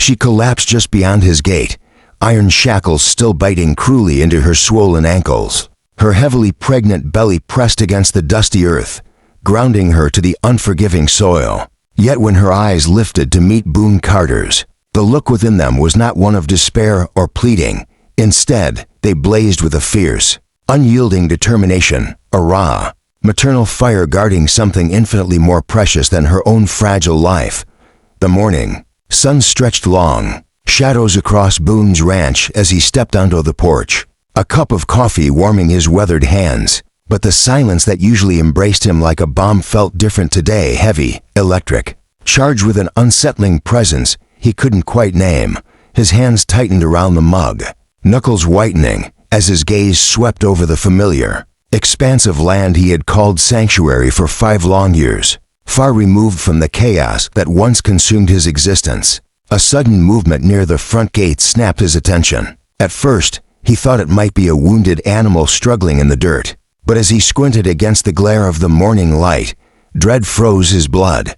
She collapsed just beyond his gate, iron shackles still biting cruelly into her swollen ankles. Her heavily pregnant belly pressed against the dusty earth, grounding her to the unforgiving soil. Yet when her eyes lifted to meet Boone Carter's, the look within them was not one of despair or pleading. Instead, they blazed with a fierce, unyielding determination, a raw, maternal fire guarding something infinitely more precious than her own fragile life. The morning sun stretched long, shadows across Boone's ranch as he stepped onto the porch, a cup of coffee warming his weathered hands. But the silence that usually embraced him like a bomb felt different today, heavy, electric, charged with an unsettling presence he couldn't quite name. His hands tightened around the mug, knuckles whitening as his gaze swept over the familiar, expansive land he had called sanctuary for 5 long years, far removed from the chaos that once consumed his existence. A sudden movement near the front gate snapped his attention. At first, he thought it might be a wounded animal struggling in the dirt. But as he squinted against the glare of the morning light, dread froze his blood.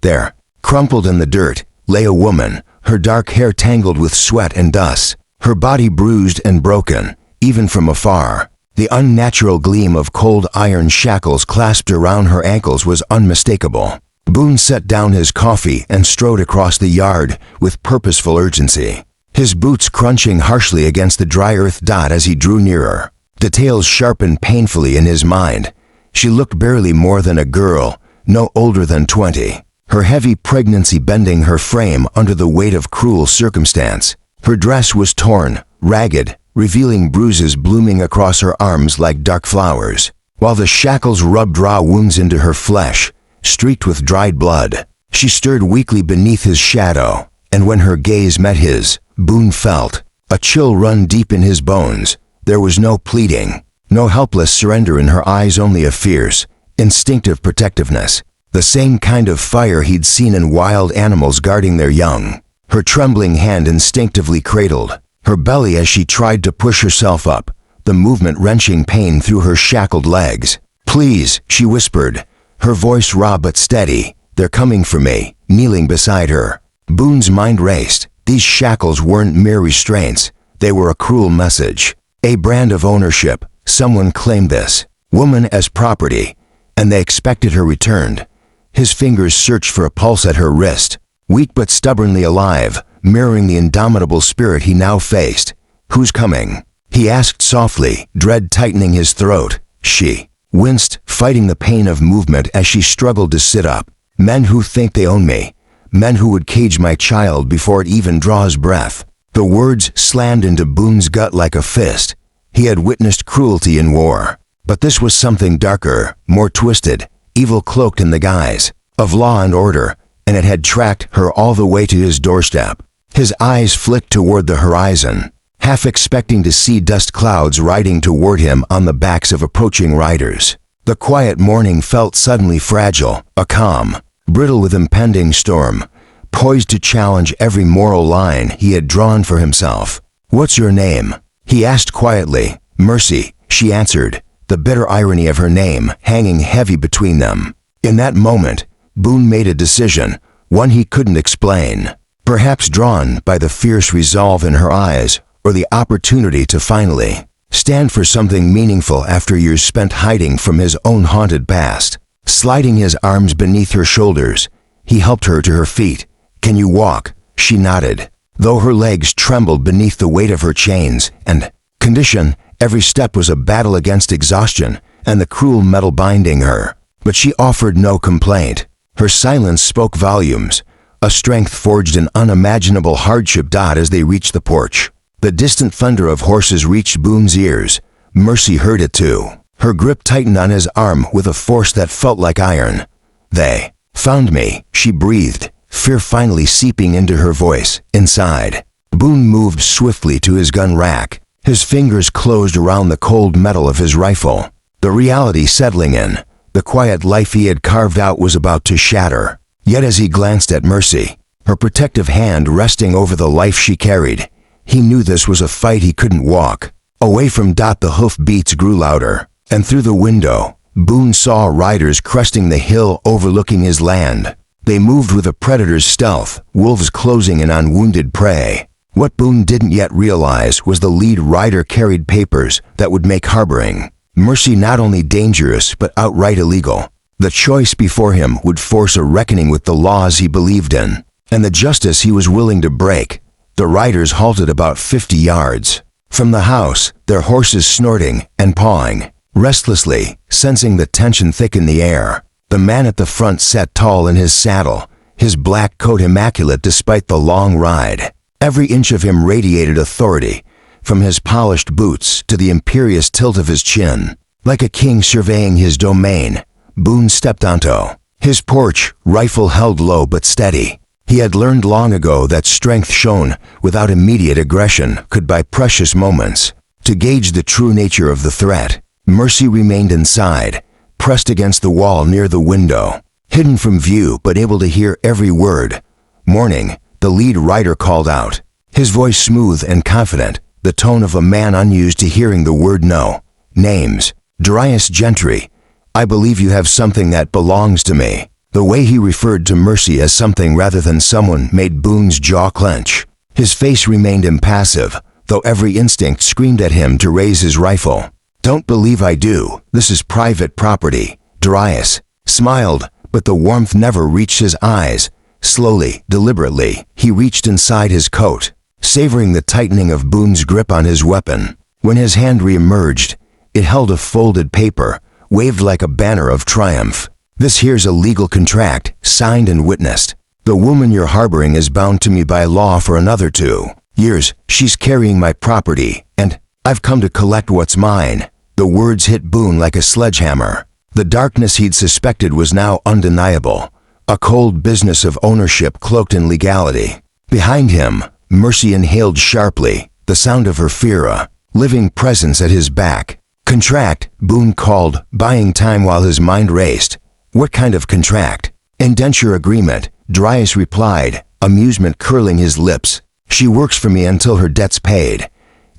There, crumpled in the dirt, lay a woman, her dark hair tangled with sweat and dust, her body bruised and broken, even from afar. The unnatural gleam of cold iron shackles clasped around her ankles was unmistakable. Boone set down his coffee and strode across the yard with purposeful urgency, his boots crunching harshly against the dry earth dot as he drew nearer. Details sharpened painfully in his mind. She looked barely more than a girl, no older than 20, her heavy pregnancy bending her frame under the weight of cruel circumstance. Her dress was torn, ragged, revealing bruises blooming across her arms like dark flowers, while the shackles rubbed raw wounds into her flesh, streaked with dried blood. She stirred weakly beneath his shadow, and when her gaze met his, Boone felt a chill run deep in his bones. There was no pleading, no helpless surrender in her eyes, only a fierce, instinctive protectiveness, the same kind of fire he'd seen in wild animals guarding their young. Her trembling hand instinctively cradled her belly as she tried to push herself up, the movement wrenching pain through her shackled legs. "Please," she whispered, her voice raw but steady, "they're coming for me," kneeling beside her. Boone's mind raced. These shackles weren't mere restraints, they were a cruel message. A brand of ownership. Someone claimed this woman as property, and they expected her returned. His fingers searched for a pulse at her wrist, weak but stubbornly alive, mirroring the indomitable spirit he now faced. "Who's coming?" he asked softly, dread tightening his throat. She winced, fighting the pain of movement as she struggled to sit up. "Men who think they own me. Men who would cage my child before it even draws breath." The words slammed into Boone's gut like a fist. He had witnessed cruelty in war, but this was something darker, more twisted, evil cloaked in the guise of law and order, and it had tracked her all the way to his doorstep. His eyes flicked toward the horizon, half expecting to see dust clouds riding toward him on the backs of approaching riders. The quiet morning felt suddenly fragile, a calm, brittle with impending storm, poised to challenge every moral line he had drawn for himself. "What's your name?" he asked quietly. "Mercy," she answered, the bitter irony of her name hanging heavy between them. In that moment, Boone made a decision, one he couldn't explain, perhaps drawn by the fierce resolve in her eyes or the opportunity to finally stand for something meaningful after years spent hiding from his own haunted past. Sliding his arms beneath her shoulders, he helped her to her feet. "Can you walk?" She nodded, though her legs trembled beneath the weight of her chains and condition. Every step was a battle against exhaustion and the cruel metal binding her. But she offered no complaint. Her silence spoke volumes, a strength forged in unimaginable hardship. As they reached the porch, the distant thunder of horses reached Boone's ears. Mercy heard it too. Her grip tightened on his arm with a force that felt like iron. "They found me," she breathed, fear finally seeping into her voice. Inside, Boone moved swiftly to his gun rack, his fingers closed around the cold metal of his rifle. The reality settling in, the quiet life he had carved out was about to shatter. Yet as he glanced at Mercy, her protective hand resting over the life she carried, he knew this was a fight he couldn't walk. Away from the hoof beats grew louder, and through the window, Boone saw riders cresting the hill overlooking his land. They moved with a predator's stealth, wolves closing in on wounded prey. What Boone didn't yet realize was the lead rider carried papers that would make harboring Mercy not only dangerous but outright illegal. The choice before him would force a reckoning with the laws he believed in, and the justice he was willing to break. The riders halted about 50 yards from the house, their horses snorting and pawing restlessly, sensing the tension thick in the air. The man at the front sat tall in his saddle, his black coat immaculate despite the long ride. Every inch of him radiated authority, from his polished boots to the imperious tilt of his chin. Like a king surveying his domain, Boone stepped onto his porch, rifle held low but steady. He had learned long ago that strength shown without immediate aggression could buy precious moments. To gauge the true nature of the threat, Mercy remained inside, pressed against the wall near the window, hidden from view but able to hear every word. "Morning," the lead rider called out, his voice smooth and confident, the tone of a man unused to hearing the word no. "Name's Darius Gentry. I believe you have something that belongs to me." The way he referred to Mercy as something rather than someone made Boone's jaw clench. His face remained impassive, though every instinct screamed at him to raise his rifle. "Don't believe I do. This is private property." Darius smiled, but the warmth never reached his eyes. Slowly, deliberately, he reached inside his coat, savoring the tightening of Boone's grip on his weapon. When his hand reemerged, it held a folded paper, waved like a banner of triumph. "This here's a legal contract, signed and witnessed. The woman you're harboring is bound to me by law for another 2 years. She's carrying my property, and I've come to collect what's mine." The words hit Boone like a sledgehammer. The darkness he'd suspected was now undeniable, a cold business of ownership cloaked in legality. Behind him, Mercy inhaled sharply, the sound of her fear a living presence at his back. "Contract," Boone called, buying time while his mind raced. "What kind of contract?" "Indenture agreement," Darius replied, amusement curling his lips. "She works for me until her debt's paid.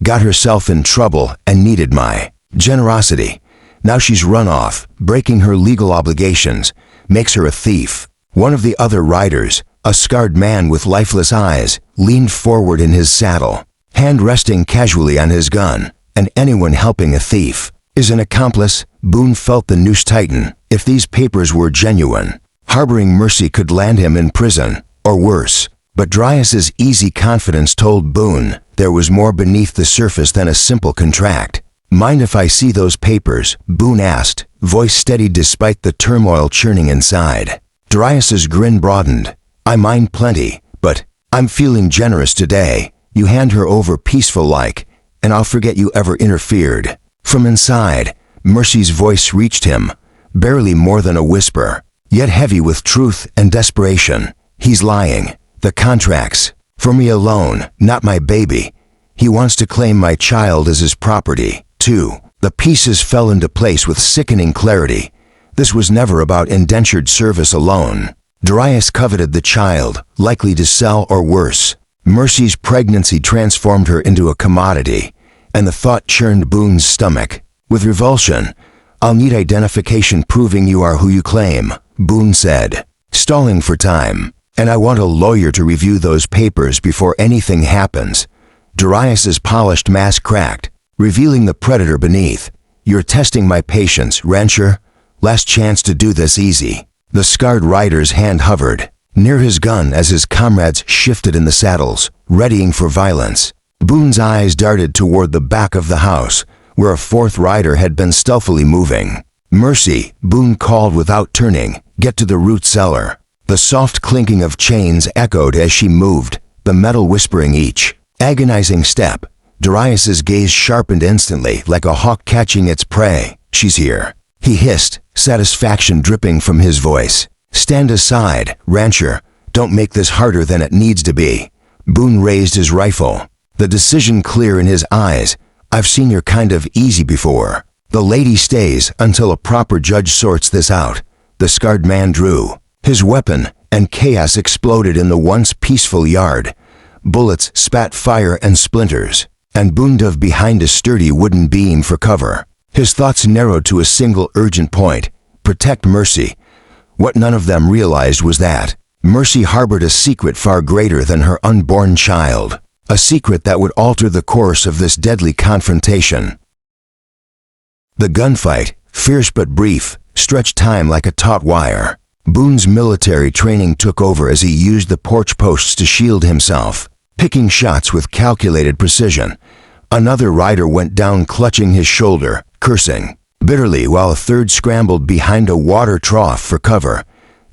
Got herself in trouble and needed my generosity. Now she's run off, breaking her legal obligations, makes her a thief." One of the other riders, a scarred man with lifeless eyes, leaned forward in his saddle, hand resting casually on his gun. "And anyone helping a thief is an accomplice." Boone felt the noose tighten. If these papers were genuine, harboring Mercy could land him in prison, or worse. But Darius's easy confidence told Boone there was more beneath the surface than a simple contract. "Mind if I see those papers?" Boone asked, voice steady despite the turmoil churning inside. Darius's grin broadened. "I mind plenty, but I'm feeling generous today. You hand her over peaceful-like, and I'll forget you ever interfered." From inside, Mercy's voice reached him, barely more than a whisper, yet heavy with truth and desperation. "He's lying. The contract's for me alone, not my baby. He wants to claim my child as his property, too." The pieces fell into place with sickening clarity. This was never about indentured service alone. Darius coveted the child, likely to sell or worse. Mercy's pregnancy transformed her into a commodity, and the thought churned Boone's stomach. With revulsion, "I'll need identification proving you are who you claim," Boone said, stalling for time. "And I want a lawyer to review those papers before anything happens." Darius's polished mask cracked, revealing the predator beneath. "You're testing my patience, rancher. Last chance to do this easy." The scarred rider's hand hovered near his gun as his comrades shifted in the saddles, readying for violence. Boone's eyes darted toward the back of the house, where a 4th rider had been stealthily moving. "Mercy," Boone called without turning, "get to the root cellar." The soft clinking of chains echoed as she moved, the metal whispering each agonizing step. Darius's gaze sharpened instantly, like a hawk catching its prey. "She's here," he hissed, satisfaction dripping from his voice. "Stand aside, rancher. Don't make this harder than it needs to be." Boone raised his rifle, the decision clear in his eyes. "I've seen your kind of easy before. The lady stays until a proper judge sorts this out." The scarred man drew his weapon, and chaos exploded in the once peaceful yard. Bullets spat fire and splinters, and Boone dove behind a sturdy wooden beam for cover. His thoughts narrowed to a single urgent point: protect Mercy. What none of them realized was that Mercy harbored a secret far greater than her unborn child, a secret that would alter the course of this deadly confrontation. The gunfight, fierce but brief, stretched time like a taut wire. Boone's military training took over as he used the porch posts to shield himself, picking shots with calculated precision. Another rider went down clutching his shoulder, cursing bitterly, while a third scrambled behind a water trough for cover.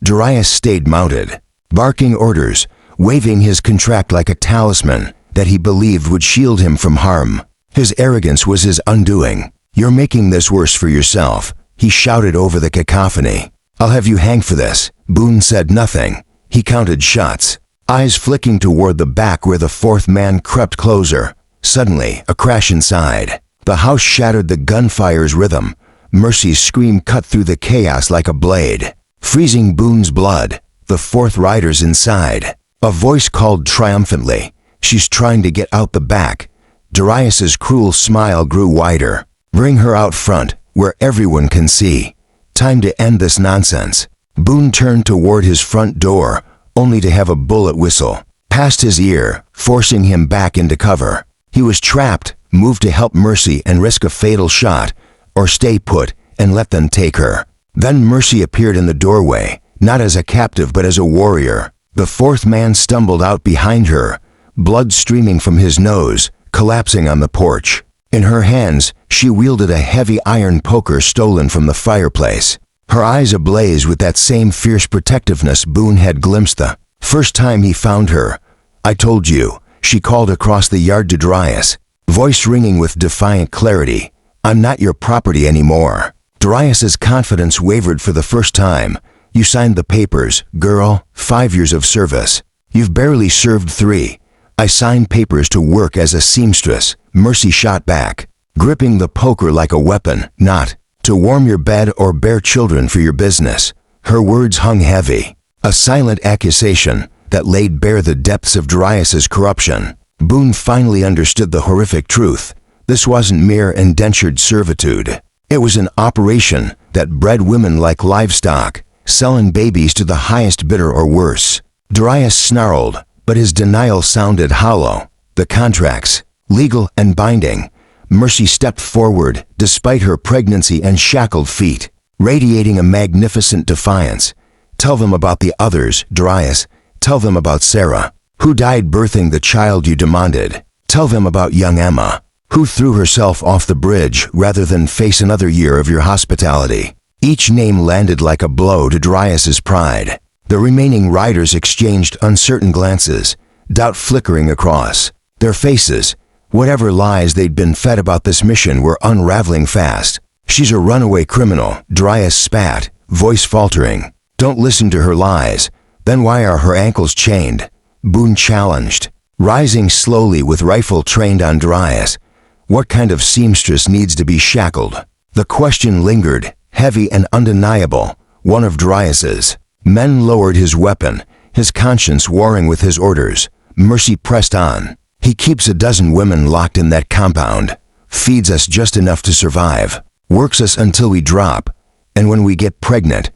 Darius stayed mounted, barking orders, waving his contract like a talisman that he believed would shield him from harm. His arrogance was his undoing. "You're making this worse for yourself," he shouted over the cacophony. "I'll have you hang for this." Boone said nothing. He counted shots, eyes flicking toward the back where the fourth man crept closer. Suddenly, a crash inside. The house shattered, the gunfire's rhythm. Mercy's scream cut through the chaos like a blade, freezing Boone's blood. The fourth rider's inside. A voice called triumphantly, "She's trying to get out the back." Darius's cruel smile grew wider. "Bring her out front, where everyone can see. Time to end this nonsense." Boone turned toward his front door, only to have a bullet whistle past his ear, forcing him back into cover. He was trapped, moved to help Mercy and risk a fatal shot, or stay put and let them take her. Then Mercy appeared in the doorway, not as a captive but as a warrior. The fourth man stumbled out behind her, blood streaming from his nose, collapsing on the porch. In her hands, she wielded a heavy iron poker stolen from the fireplace, her eyes ablaze with that same fierce protectiveness Boone had glimpsed the first time he found her. "I told you," she called across the yard to Darius, voice ringing with defiant clarity. "I'm not your property anymore." Darius's confidence wavered for the first time. "You signed the papers, girl. 5 years of service. You've barely served 3. "I signed papers to work as a seamstress," Mercy shot back, gripping the poker like a weapon, "not to warm your bed or bear children for your business." Her words hung heavy, a silent accusation that laid bare the depths of Darius's corruption. Boone finally understood the horrific truth. This wasn't mere indentured servitude. It was an operation that bred women like livestock, selling babies to the highest bidder or worse. Darius snarled, but his denial sounded hollow. "The contracts, legal and binding." Mercy stepped forward, despite her pregnancy and shackled feet, radiating a magnificent defiance. "Tell them about the others, Darius. Tell them about Sarah, who died birthing the child you demanded. Tell them about young Emma, who threw herself off the bridge rather than face another year of your hospitality." Each name landed like a blow to Darius's pride. The remaining riders exchanged uncertain glances, doubt flickering across their faces. Whatever lies they'd been fed about this mission were unraveling fast. "She's a runaway criminal," Darius spat, voice faltering. "Don't listen to her lies." "Then why are her ankles chained?" Boone challenged, rising slowly with rifle trained on Darius. What kind of seamstress needs to be shackled? The question lingered, heavy and undeniable. One of Darius's men lowered his weapon, his conscience warring with his orders. Mercy pressed on. "He keeps a dozen women locked in that compound, feeds us just enough to survive, works us until we drop, and when we get pregnant,"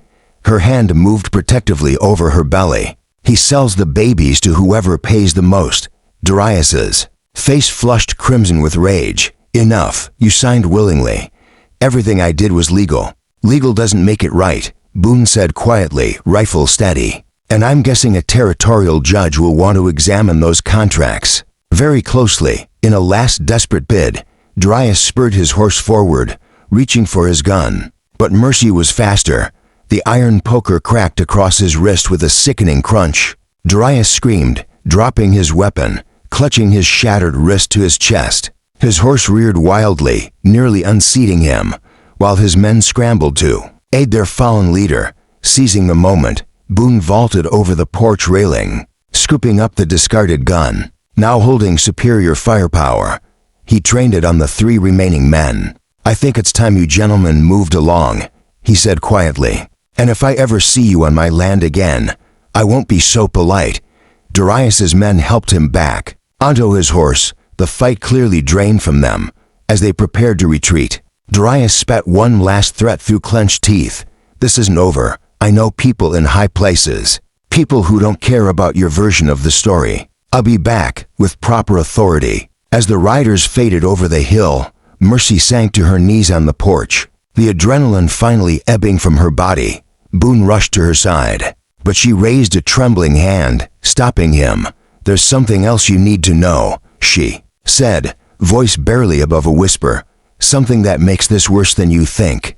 her hand moved protectively over her belly, "he sells the babies to whoever pays the most." Darius's face flushed crimson with rage. "Enough. You signed willingly. Everything I did was legal." "Legal doesn't make it right," Boone said quietly, rifle steady. "And I'm guessing a territorial judge will want to examine those contracts very closely." In a last desperate bid, Darius spurred his horse forward, reaching for his gun. But Mercy was faster. The iron poker cracked across his wrist with a sickening crunch. Darius screamed, dropping his weapon, clutching his shattered wrist to his chest. His horse reared wildly, nearly unseating him, while his men scrambled to aid their fallen leader. Seizing the moment, Boone vaulted over the porch railing, scooping up the discarded gun, now holding superior firepower. He trained it on the 3 remaining men. "I think it's time you gentlemen moved along," he said quietly. "And if I ever see you on my land again, I won't be so polite." Darius's men helped him back onto his horse, the fight clearly drained from them. As they prepared to retreat, Darius spat one last threat through clenched teeth. "This isn't over. I know people in high places. People who don't care about your version of the story. I'll be back with proper authority." As the riders faded over the hill, Mercy sank to her knees on the porch, the adrenaline finally ebbing from her body. Boone rushed to her side, but she raised a trembling hand, stopping him. "There's something else you need to know," she said, voice barely above a whisper. "Something that makes this worse than you think."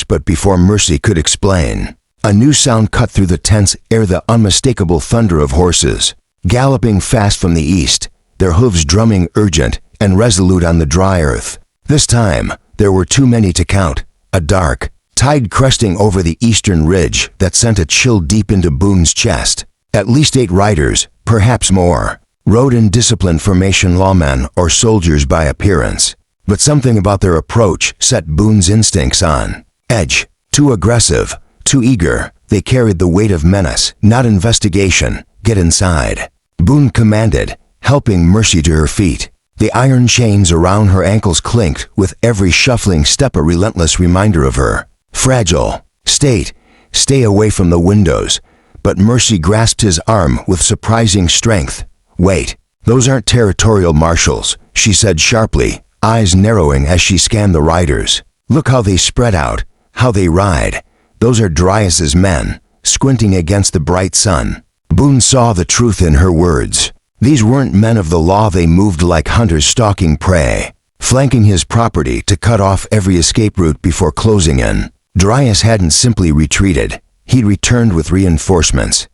But before Mercy could explain, a new sound cut through the tense air, the unmistakable thunder of horses, galloping fast from the east, their hooves drumming urgent and resolute on the dry earth. This time, there were too many to count. A dark tide cresting over the eastern ridge that sent a chill deep into Boone's chest. At least 8 riders, perhaps more, rode in disciplined formation, lawmen or soldiers by appearance. But something about their approach set Boone's instincts on edge. Too aggressive, too eager, they carried the weight of menace, not investigation. "Get inside," Boone commanded, helping Mercy to her feet. The iron chains around her ankles clinked with every shuffling step, a relentless reminder of her fragile state. "Stay away from the windows." But Mercy grasped his arm with surprising strength. "Wait, those aren't territorial marshals," she said sharply, eyes narrowing as she scanned the riders. "Look how they spread out, how they ride. Those are Dryas's men," squinting against the bright sun. Boone saw the truth in her words. These weren't men of the law. They moved like hunters stalking prey, flanking his property to cut off every escape route before closing in. Dryas hadn't simply retreated. He'd returned with reinforcements.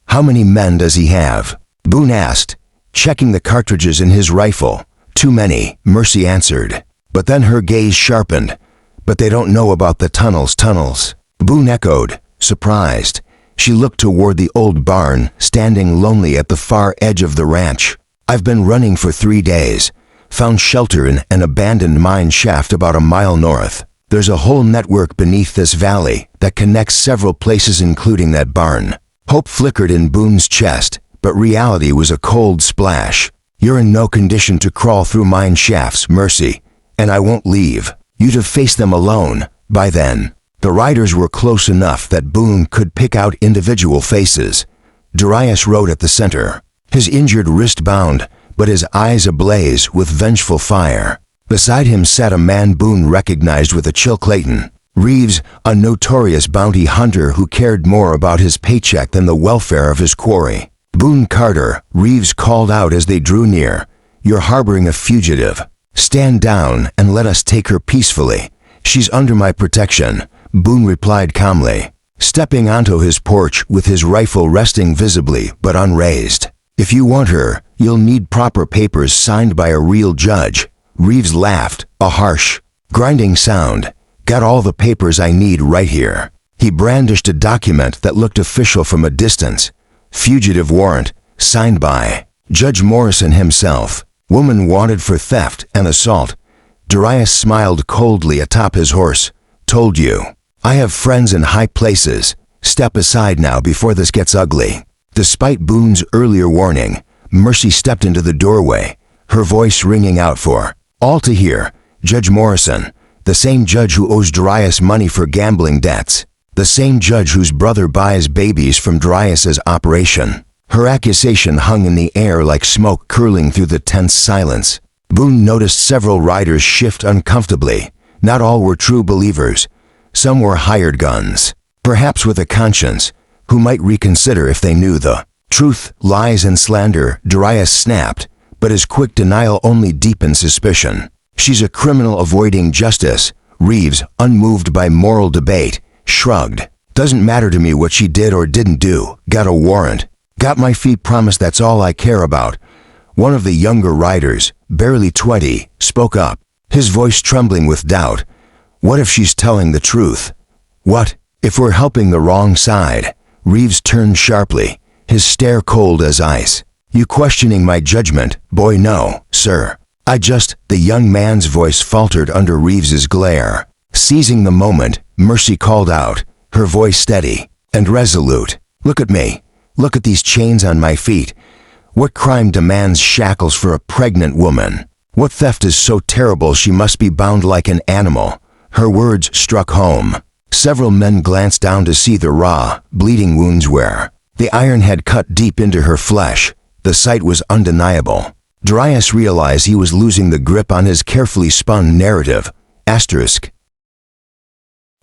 "How many men does he have?" Boone asked, checking the cartridges in his rifle. "Too many," Mercy answered. But then her gaze sharpened. "But they don't know about the tunnels." Boone echoed, surprised. She looked toward the old barn, standing lonely at the far edge of the ranch. "I've been running for 3 days. Found shelter in an abandoned mine shaft about a mile north. There's a whole network beneath this valley that connects several places, including that barn." Hope flickered in Boone's chest, but reality was a cold splash. "You're in no condition to crawl through mine shafts, Mercy, and I won't leave you to face them alone." By then, the riders were close enough that Boone could pick out individual faces. Dryas rode at the center, his injured wrist bound, but his eyes ablaze with vengeful fire. Beside him sat a man Boone recognized with a chill, Clayton Reeves, a notorious bounty hunter who cared more about his paycheck than the welfare of his quarry. "Boone Carter," Reeves called out as they drew near. "You're harboring a fugitive. Stand down and let us take her peacefully." "She's under my protection," Boone replied calmly, stepping onto his porch with his rifle resting visibly but unraised. "If you want her, you'll need proper papers signed by a real judge." Reeves laughed, a harsh, grinding sound. "Got all the papers I need right here." He brandished a document that looked official from a distance. "Fugitive warrant, signed by Judge Morrison himself. Woman wanted for theft and assault." Dryas smiled coldly atop his horse. "Told you. I have friends in high places. Step aside now before this gets ugly." Despite Boone's earlier warning, Mercy stepped into the doorway, her voice ringing out for all to hear. "Judge Morrison, the same judge who owes Dryas money for gambling debts, the same judge whose brother buys babies from Dryas's operation." Her accusation hung in the air like smoke curling through the tense silence. Boone noticed several riders shift uncomfortably. Not all were true believers. Some were hired guns, perhaps with a conscience, who might reconsider if they knew the truth. "Lies and slander," Dryas snapped, but his quick denial only deepened suspicion. "She's a criminal avoiding justice." Reeves, unmoved by moral debate, shrugged. "Doesn't matter to me what she did or didn't do. Got a warrant. Got my fee promised, that's all I care about." One of the younger riders, barely 20, spoke up, his voice trembling with doubt. "What if she's telling the truth? What if we're helping the wrong side?" Reeves turned sharply, his stare cold as ice. "You questioning my judgment, boy?" "No, sir. The young man's voice faltered under Reeves's glare. Seizing the moment, Mercy called out, her voice steady and resolute. "Look at me. Look at these chains on my feet. What crime demands shackles for a pregnant woman? What theft is so terrible she must be bound like an animal?" Her words struck home, Several men glanced down to see the raw, bleeding wounds where the iron had cut deep into her flesh. The sight was undeniable. Darius realized he was losing the grip on his carefully spun narrative.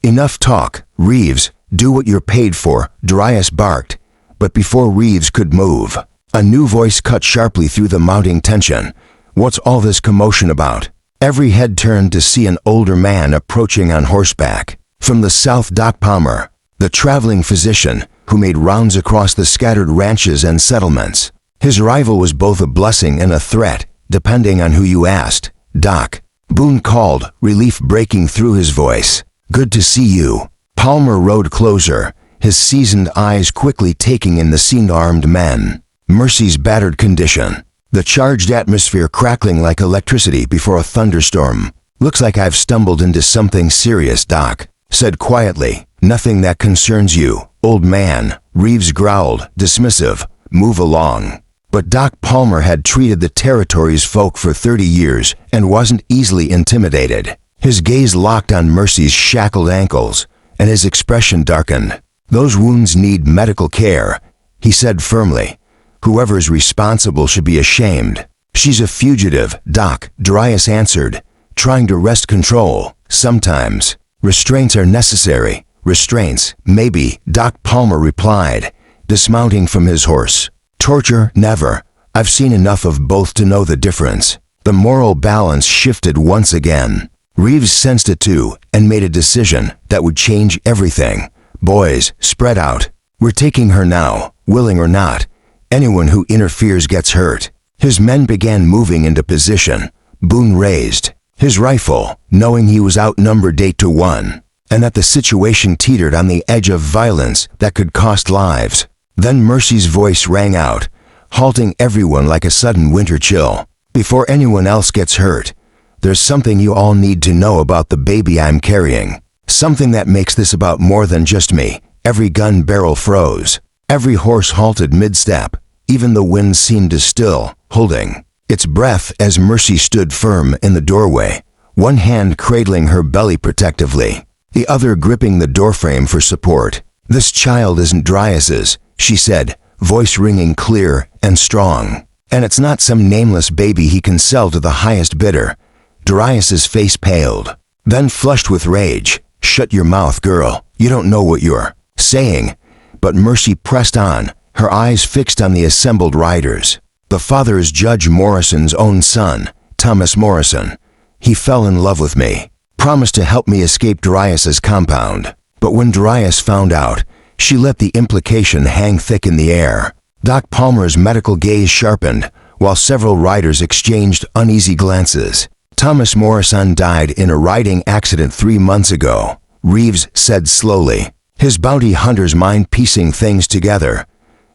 Enough talk, Reeves. Do what you're paid for, Darius barked. But before Reeves could move, a new voice cut sharply through the mounting tension. What's all this commotion about? Every head turned to see an older man approaching on horseback. From the south, Doc Palmer, the traveling physician who made rounds across the scattered ranches and settlements. His arrival was both a blessing and a threat, depending on who you asked. Doc, Boone called, relief breaking through his voice. Good to see you. Palmer rode closer, his seasoned eyes quickly taking in the scene-armed men. Mercy's battered condition, the charged atmosphere crackling like electricity before a thunderstorm. Looks like I've stumbled into something serious, Doc said quietly. Nothing that concerns you, old man, Reeves growled, dismissive. Move along. But Doc Palmer had treated the territory's folk for 30 years and wasn't easily intimidated. His gaze locked on Mercy's shackled ankles, and his expression darkened. Those wounds need medical care, he said firmly. Whoever's responsible should be ashamed. She's a fugitive, Doc, Darius answered, trying to wrest control. Sometimes restraints are necessary. Restraints, maybe, Doc Palmer replied, dismounting from his horse. Torture, never. I've seen enough of both to know the difference. The moral balance shifted once again. Reeves sensed it too and made a decision that would change everything. Boys, spread out. We're taking her now, willing or not. Anyone who interferes gets hurt. His men began moving into position. Boone raised his rifle, knowing he was outnumbered 8-1, and that the situation teetered on the edge of violence that could cost lives. Then Mercy's voice rang out, halting everyone like a sudden winter chill. Before anyone else gets hurt, there's something you all need to know about the baby I'm carrying. Something that makes this about more than just me. Every gun barrel froze. Every horse halted mid-step. Even the wind seemed to still, holding its breath as Mercy stood firm in the doorway, one hand cradling her belly protectively, the other gripping the doorframe for support. This child isn't Darius's, she said, voice ringing clear and strong. And it's not some nameless baby he can sell to the highest bidder. Darius's face paled, then flushed with rage. Shut your mouth, girl. You don't know what you're saying. But Mercy pressed on, her eyes fixed on the assembled riders. The father is Judge Morrison's own son, Thomas Morrison. He fell in love with me, promised to help me escape Darius's compound. But when Darius found out, she let the implication hang thick in the air. Doc Palmer's medical gaze sharpened, while several riders exchanged uneasy glances. Thomas Morrison died in a riding accident 3 months ago, Reeves said slowly, his bounty hunter's mind piecing things together.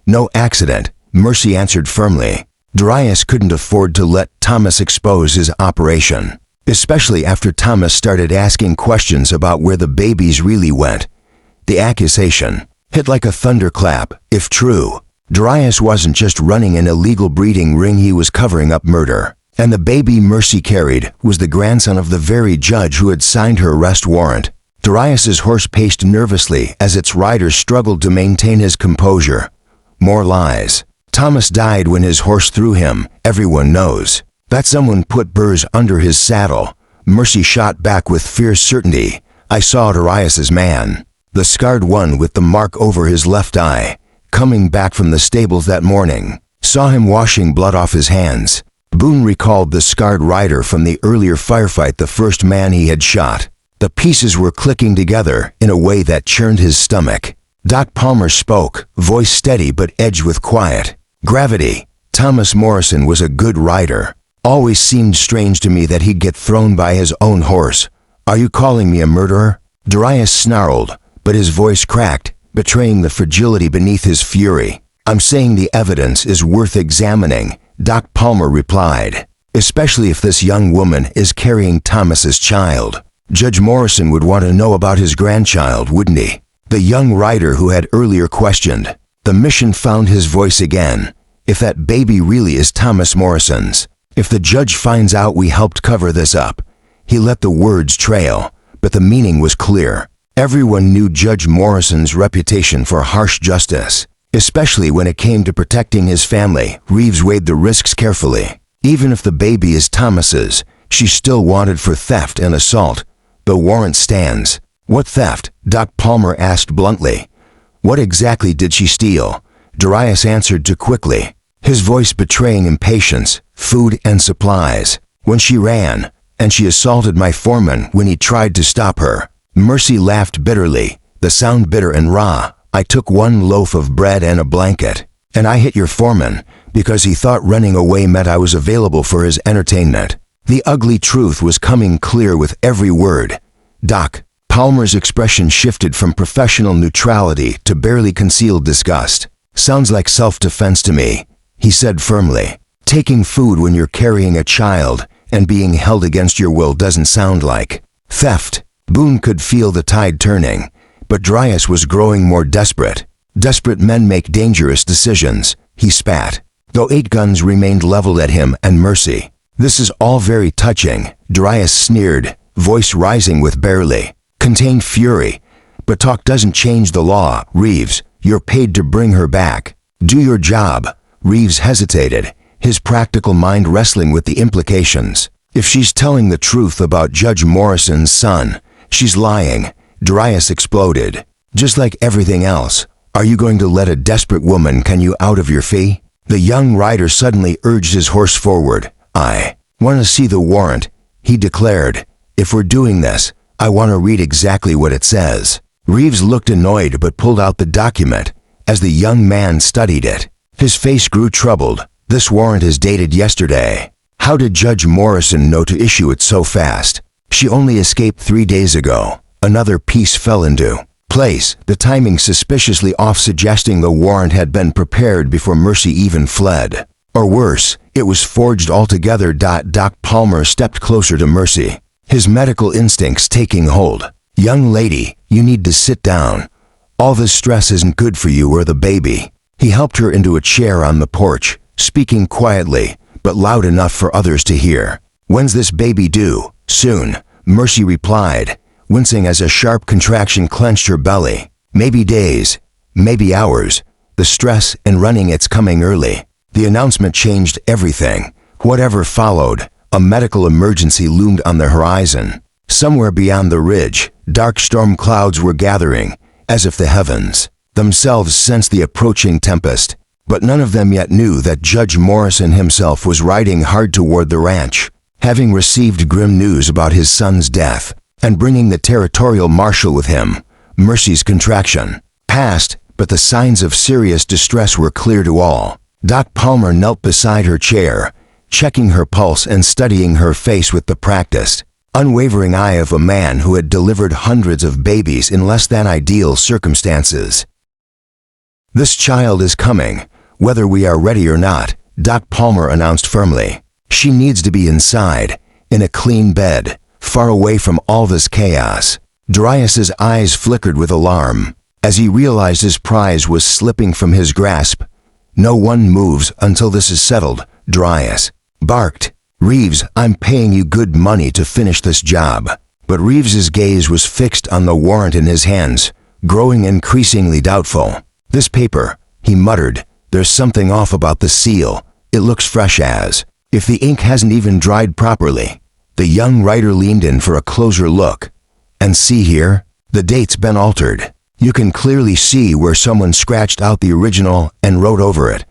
No accident, Mercy answered firmly. Darius couldn't afford to let Thomas expose his operation, especially after Thomas started asking questions about where the babies really went. The accusation hit like a thunderclap, if true. Darius wasn't just running an illegal breeding ring, he was covering up murder. And the baby Mercy carried was the grandson of the very judge who had signed her arrest warrant. Darius's horse paced nervously as its rider struggled to maintain his composure. More lies. Thomas died when his horse threw him, everyone knows. That someone put burrs under his saddle. Mercy shot back with fierce certainty. I saw Darius's man, the scarred one with the mark over his left eye, coming back from the stables that morning. Saw him washing blood off his hands. Boone recalled the scarred rider from the earlier firefight, the first man he had shot. The pieces were clicking together in a way that churned his stomach. Doc Palmer spoke, voice steady but edged with quiet gravity. Thomas Morrison was a good rider. Always seemed strange to me that he'd get thrown by his own horse. Are you calling me a murderer? Darius snarled, but his voice cracked, betraying the fragility beneath his fury. I'm saying the evidence is worth examining, Doc Palmer replied, especially if this young woman is carrying Thomas's child. Judge Morrison would want to know about his grandchild, wouldn't he? The young rider who had earlier questioned. The mission found his voice again. If that baby really is Thomas Morrison's, if the judge finds out we helped cover this up. He let the words trail, but the meaning was clear. Everyone knew Judge Morrison's reputation for harsh justice. Especially when it came to protecting his family, Reeves weighed the risks carefully. Even if the baby is Thomas's, she's still wanted for theft and assault. The warrant stands. What theft? Doc Palmer asked bluntly. What exactly did she steal? Darius answered too quickly, his voice betraying impatience. Food and supplies. When she ran, and she assaulted my foreman when he tried to stop her. Mercy laughed bitterly, the sound bitter and raw. I took one loaf of bread and a blanket, and I hit your foreman because he thought running away meant I was available for his entertainment. The ugly truth was coming clear with every word. Doc Palmer's expression shifted from professional neutrality to barely concealed disgust. Sounds like self-defense to me, he said firmly. Taking food when you're carrying a child and being held against your will doesn't sound like theft. Boone could feel the tide turning, but Darius was growing more desperate. Desperate men make dangerous decisions, he spat, though 8 guns remained leveled at him and Mercy. This is all very touching, Darius sneered, voice rising with barely contained fury. But talk doesn't change the law, Reeves. You're paid to bring her back. Do your job. Reeves hesitated, his practical mind wrestling with the implications. If she's telling the truth about Judge Morrison's son, she's lying. Darius exploded. Just like everything else, are you going to let a desperate woman can you out of your fee? The young rider suddenly urged his horse forward. I want to see the warrant, he declared. If we're doing this, I want to read exactly what it says. Reeves looked annoyed but pulled out the document. As the young man studied it, his face grew troubled. This warrant is dated yesterday. How did Judge Morrison know to issue it so fast? She only escaped 3 days ago. Another piece fell into place, the timing suspiciously off, suggesting the warrant had been prepared before Mercy even fled. Or worse, it was forged altogether. Doc Palmer stepped closer to Mercy, his medical instincts taking hold. Young lady, you need to sit down. All this stress isn't good for you or the baby. He helped her into a chair on the porch, speaking quietly, but loud enough for others to hear. When's this baby due? Soon, Mercy replied, wincing as a sharp contraction clenched her belly. Maybe days, maybe hours. The stress in running it's coming early. The announcement changed everything. Whatever followed, a medical emergency loomed on the horizon. Somewhere beyond the ridge, dark storm clouds were gathering, as if the heavens themselves sensed the approaching tempest. But none of them yet knew that Judge Morrison himself was riding hard toward the ranch, having received grim news about his son's death, and bringing the territorial marshal with him. Mercy's contraction passed, but the signs of serious distress were clear to all. Doc Palmer knelt beside her chair, checking her pulse and studying her face with the practiced, unwavering eye of a man who had delivered hundreds of babies in less than ideal circumstances. This child is coming, whether we are ready or not, Doc Palmer announced firmly. She needs to be inside, in a clean bed, far away from all this chaos. Darius's eyes flickered with alarm, as he realized his prize was slipping from his grasp. No one moves until this is settled, Darius barked. Reeves, I'm paying you good money to finish this job. But Reeves's gaze was fixed on the warrant in his hands, growing increasingly doubtful. This paper, he muttered, there's something off about the seal. It looks fresh as if the ink hasn't even dried properly. The young writer leaned in for a closer look. And see here, the date's been altered. You can clearly see where someone scratched out the original and wrote over it.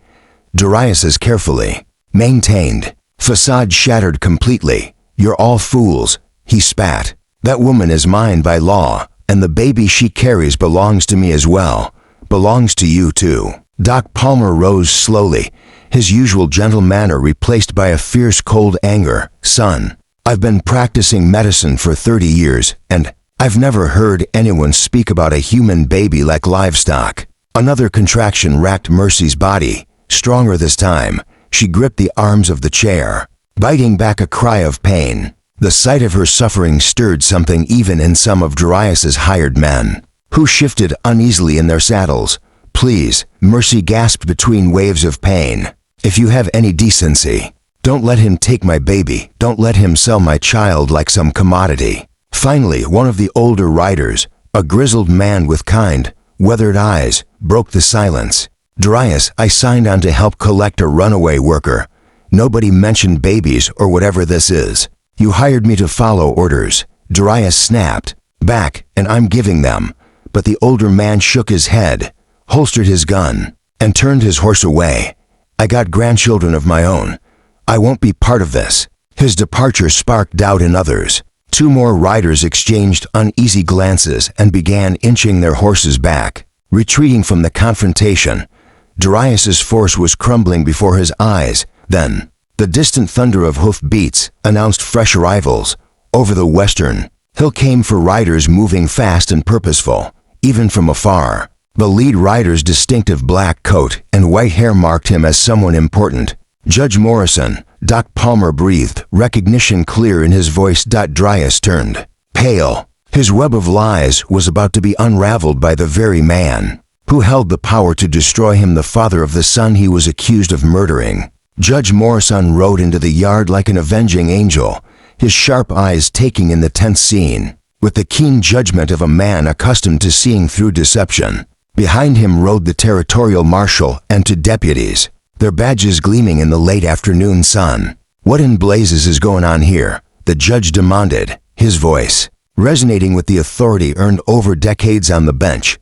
Darius's carefully maintained facade shattered completely. You're all fools, he spat. That woman is mine by law, and the baby she carries belongs to me as well. Belongs to you too. Doc Palmer rose slowly, his usual gentle manner replaced by a fierce cold anger. Son, I've been practicing medicine for 30 years, and I've never heard anyone speak about a human baby like livestock. Another contraction racked Mercy's body, stronger this time. She gripped the arms of the chair, biting back a cry of pain. The sight of her suffering stirred something even in some of Darius's hired men, who shifted uneasily in their saddles. Please, Mercy gasped between waves of pain. If you have any decency, don't let him take my baby. Don't let him sell my child like some commodity. Finally, one of the older riders, A grizzled man with kind, weathered eyes broke the silence. Darius, I signed on to help collect a runaway worker. Nobody mentioned babies or whatever this is. You hired me to follow orders. Darius snapped back, and I'm giving them. But the older man shook his head, holstered his gun, and turned his horse away. I got grandchildren of my own. I won't be part of this. His departure sparked doubt in others. 2 more riders exchanged uneasy glances and began inching their horses back, retreating from the confrontation. Darius's force was crumbling before his eyes. Then, the distant thunder of hoof beats announced fresh arrivals. Over the western hill came for riders moving fast and purposeful, even from afar. The lead rider's distinctive black coat and white hair marked him as someone important. Judge Morrison, Doc Palmer breathed, recognition clear in his voice. Darius turned pale. His web of lies was about to be unraveled by the very man who held the power to destroy him, the father of the son he was accused of murdering. Judge Morrison rode into the yard like an avenging angel, his sharp eyes taking in the tense scene, with the keen judgment of a man accustomed to seeing through deception. Behind him rode the territorial marshal and 2 deputies, their badges gleaming in the late afternoon sun. What in blazes is going on here? The judge demanded, his voice resonating with the authority earned over decades on the bench.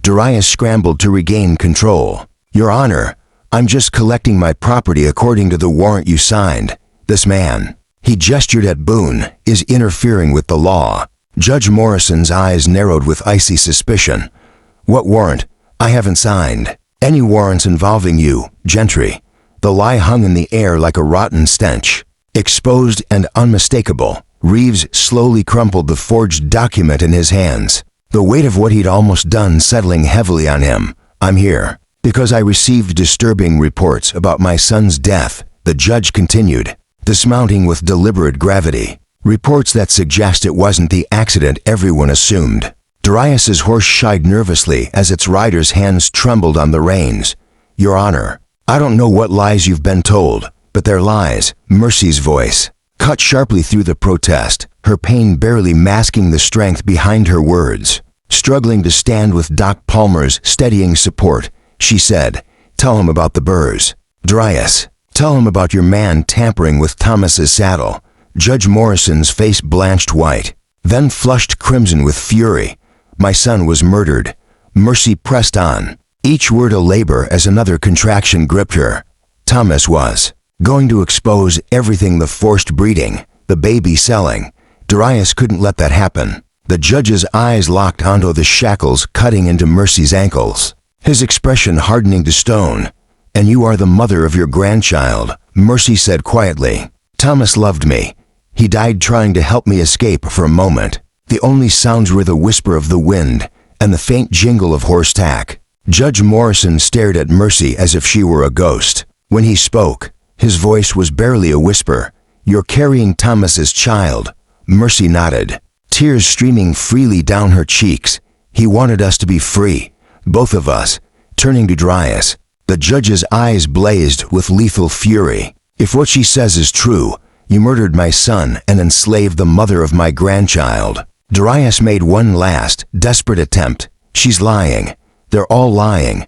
Darius scrambled to regain control. Your Honor, I'm just collecting my property according to the warrant you signed. This man, he gestured at Boone, is interfering with the law. Judge Morrison's eyes narrowed with icy suspicion. What warrant? I haven't signed any warrants involving you, Gentry. The lie hung in the air like a rotten stench. Exposed and unmistakable, Reeves slowly crumpled the forged document in his hands, the weight of what he'd almost done settling heavily on him. I'm here because I received disturbing reports about my son's death, the judge continued, dismounting with deliberate gravity. Reports that suggest it wasn't the accident everyone assumed. Darius's horse shied nervously as its rider's hands trembled on the reins. Your Honor, I don't know what lies you've been told, but they're lies. Mercy's voice cut sharply through the protest, her pain barely masking the strength behind her words. Struggling to stand with Doc Palmer's steadying support, she said, tell him about the burrs. Darius, tell him about your man tampering with Thomas's saddle. Judge Morrison's face blanched white, then flushed crimson with fury. My son was murdered. Mercy pressed on, each word a labor as another contraction gripped her. Thomas was going to expose everything, the forced breeding, the baby selling. Darius couldn't let that happen. The judge's eyes locked onto the shackles cutting into Mercy's ankles, his expression hardening to stone. And you are the mother of your grandchild, Mercy said quietly. Thomas loved me. He died trying to help me escape for a moment. The only sounds were the whisper of the wind and the faint jingle of horse tack. Judge Morrison stared at Mercy as if she were a ghost. When he spoke, his voice was barely a whisper. You're carrying Thomas's child. Mercy nodded, tears streaming freely down her cheeks. He wanted us to be free, both of us. Turning to Darius, the judge's eyes blazed with lethal fury. If what she says is true, you murdered my son and enslaved the mother of my grandchild. Darius made one last, desperate attempt. She's lying. They're all lying.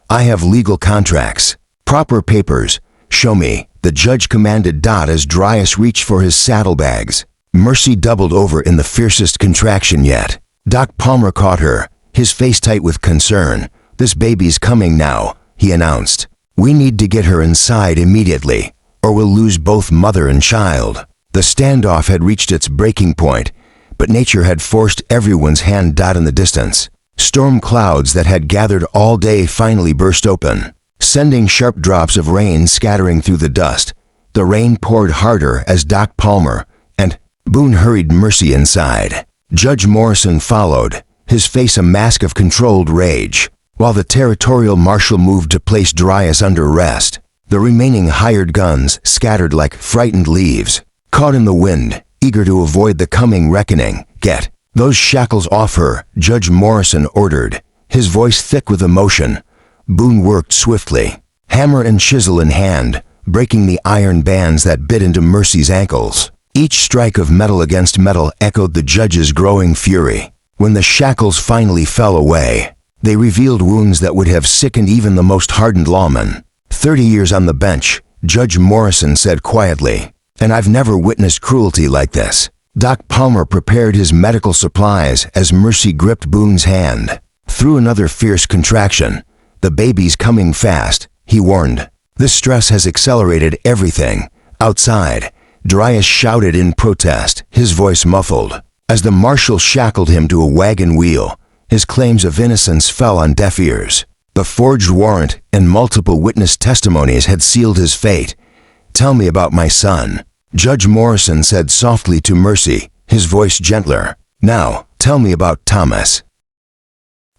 I have legal contracts, proper papers. Show me, the judge commanded as Darius reached for his saddlebags. Mercy doubled over in the fiercest contraction yet. Doc Palmer caught her, his face tight with concern. This baby's coming now, he announced. We need to get her inside immediately, or we'll lose both mother and child. The standoff had reached its breaking point, but nature had forced everyone's hand. In the distance, storm clouds that had gathered all day finally burst open, sending sharp drops of rain scattering through the dust. The rain poured harder as Doc Palmer and Boone hurried Mercy inside. Judge Morrison followed, his face a mask of controlled rage, while the territorial marshal moved to place Darius under arrest. The remaining hired guns scattered like frightened leaves, caught in the wind, eager to avoid the coming reckoning. Get those shackles off her, Judge Morrison ordered, his voice thick with emotion. Boone worked swiftly, hammer and chisel in hand, breaking the iron bands that bit into Mercy's ankles. Each strike of metal against metal echoed the judge's growing fury. When the shackles finally fell away, they revealed wounds that would have sickened even the most hardened lawman. 30 years on the bench, Judge Morrison said quietly, and I've never witnessed cruelty like this. Doc Palmer prepared his medical supplies as Mercy gripped Boone's hand. Through another fierce contraction, the baby's coming fast, he warned. This stress has accelerated everything. Outside, Darius shouted in protest, his voice muffled. As the marshal shackled him to a wagon wheel, his claims of innocence fell on deaf ears. The forged warrant and multiple witness testimonies had sealed his fate. Tell me about my son, Judge Morrison said softly to Mercy, his voice gentler. Now, tell me about Thomas.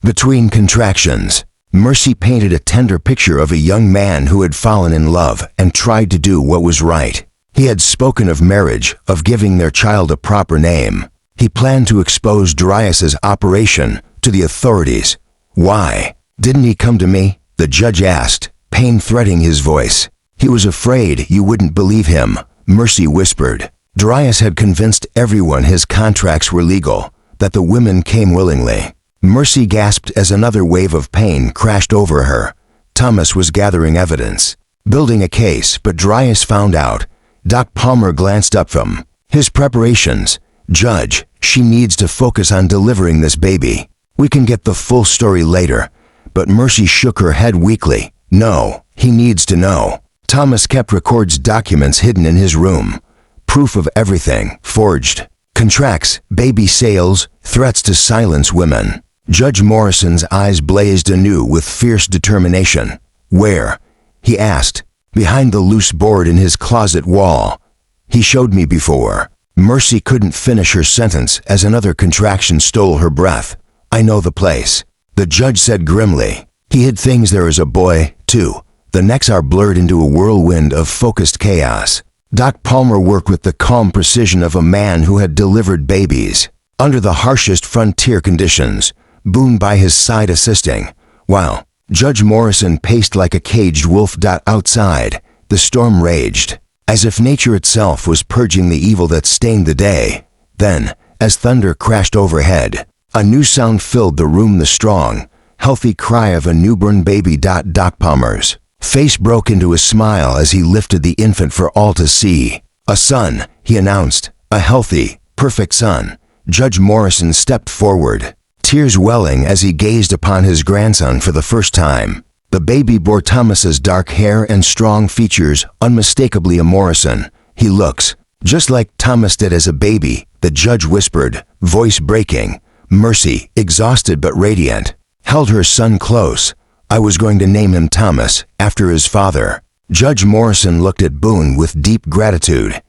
Between contractions, Mercy painted a tender picture of a young man who had fallen in love and tried to do what was right. He had spoken of marriage, of giving their child a proper name. He planned to expose Darius's operation to the authorities. Why didn't he come to me? The judge asked, pain threading his voice. He was afraid you wouldn't believe him, Mercy whispered. Darius had convinced everyone his contracts were legal, that the women came willingly. Mercy gasped as another wave of pain crashed over her. Thomas was gathering evidence, building a case, but Darius found out. Doc Palmer glanced up from his preparations. Judge, she needs to focus on delivering this baby. We can get the full story later. But Mercy shook her head weakly. No, he needs to know. Thomas kept records documents hidden in his room. Proof of everything, forged. Contracts, baby sales, threats to silence women. Judge Morrison's eyes blazed anew with fierce determination. Where? He asked. Behind the loose board in his closet wall. He showed me before. Mercy couldn't finish her sentence as another contraction stole her breath. I know the place. The judge said grimly. He hid things there as a boy, too. The necks are blurred into a whirlwind of focused chaos. Doc Palmer worked with the calm precision of a man who had delivered babies. Under the harshest frontier conditions, Boone by his side assisting, while Judge Morrison paced like a caged wolf. Outside, the storm raged, as if nature itself was purging the evil that stained the day. Then, as thunder crashed overhead, a new sound filled the room, the strong, healthy cry of a newborn baby. Doc Palmer's face broke into a smile as he lifted the infant for all to see. A son, he announced, a healthy, perfect son. Judge Morrison stepped forward, tears welling as he gazed upon his grandson for the first time. The baby bore Thomas's dark hair and strong features, unmistakably a Morrison. He looks just like Thomas did as a baby, the judge whispered, voice breaking. Mercy, exhausted but radiant, held her son close. I was going to name him Thomas, after his father. Judge Morrison looked at Boone with deep gratitude.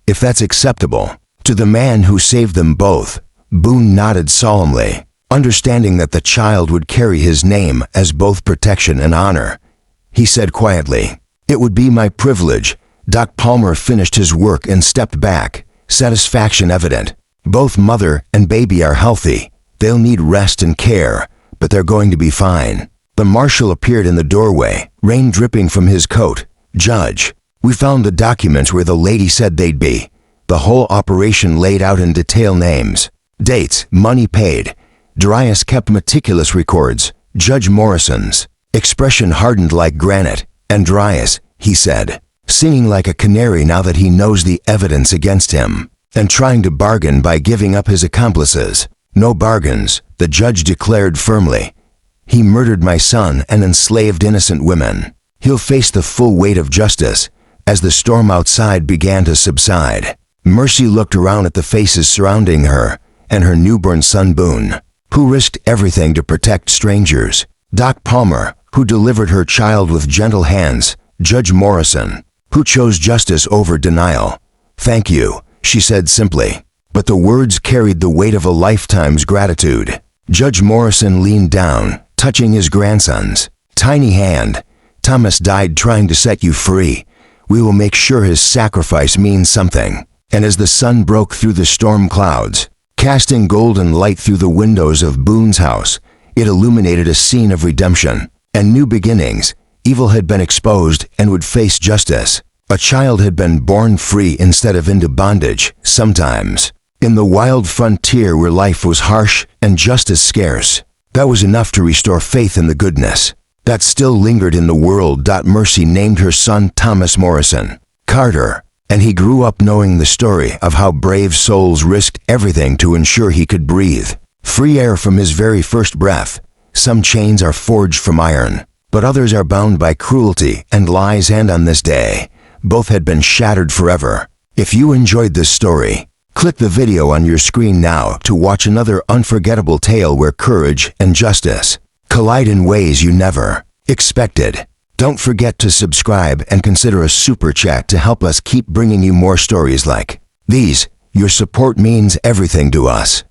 If that's acceptable. To the man who saved them both, Boone nodded solemnly, understanding that the child would carry his name as both protection and honor. He said quietly, it would be my privilege. Doc Palmer finished his work and stepped back, satisfaction evident. Both mother and baby are healthy. They'll need rest and care, but they're going to be fine. The marshal appeared in the doorway, rain dripping from his coat. Judge, we found the documents where the lady said they'd be. The whole operation laid out in detail, names, dates, money paid. Darius kept meticulous records. Judge Morrison's expression hardened like granite. And Darius, he said, singing like a canary now that he knows the evidence against him, and trying to bargain by giving up his accomplices. No bargains, the judge declared firmly. He murdered my son and enslaved innocent women. He'll face the full weight of justice. As the storm outside began to subside, Mercy looked around at the faces surrounding her and her newborn son Boone, who risked everything to protect strangers. Doc Palmer, who delivered her child with gentle hands. Judge Morrison, who chose justice over denial. Thank you, she said simply. But the words carried the weight of a lifetime's gratitude. Judge Morrison leaned down, touching his grandson's tiny hand. Thomas died trying to set you free. We will make sure his sacrifice means something. And as the sun broke through the storm clouds, casting golden light through the windows of Boone's house, it illuminated a scene of redemption and new beginnings. Evil had been exposed and would face justice. A child had been born free instead of into bondage. Sometimes In the wild frontier where life was harsh and justice scarce, that was enough to restore faith in the goodness that still lingered in the world. Mercy named her son Thomas Morrison Carter, and he grew up knowing the story of how brave souls risked everything to ensure he could breathe free air from his very first breath. Some chains are forged from iron, but others are bound by cruelty and lies, and on this day, both had been shattered forever. If you enjoyed this story, click the video on your screen now to watch another unforgettable tale where courage and justice collide in ways you never expected. Don't forget to subscribe and consider a super chat to help us keep bringing you more stories like these. Your support means everything to us.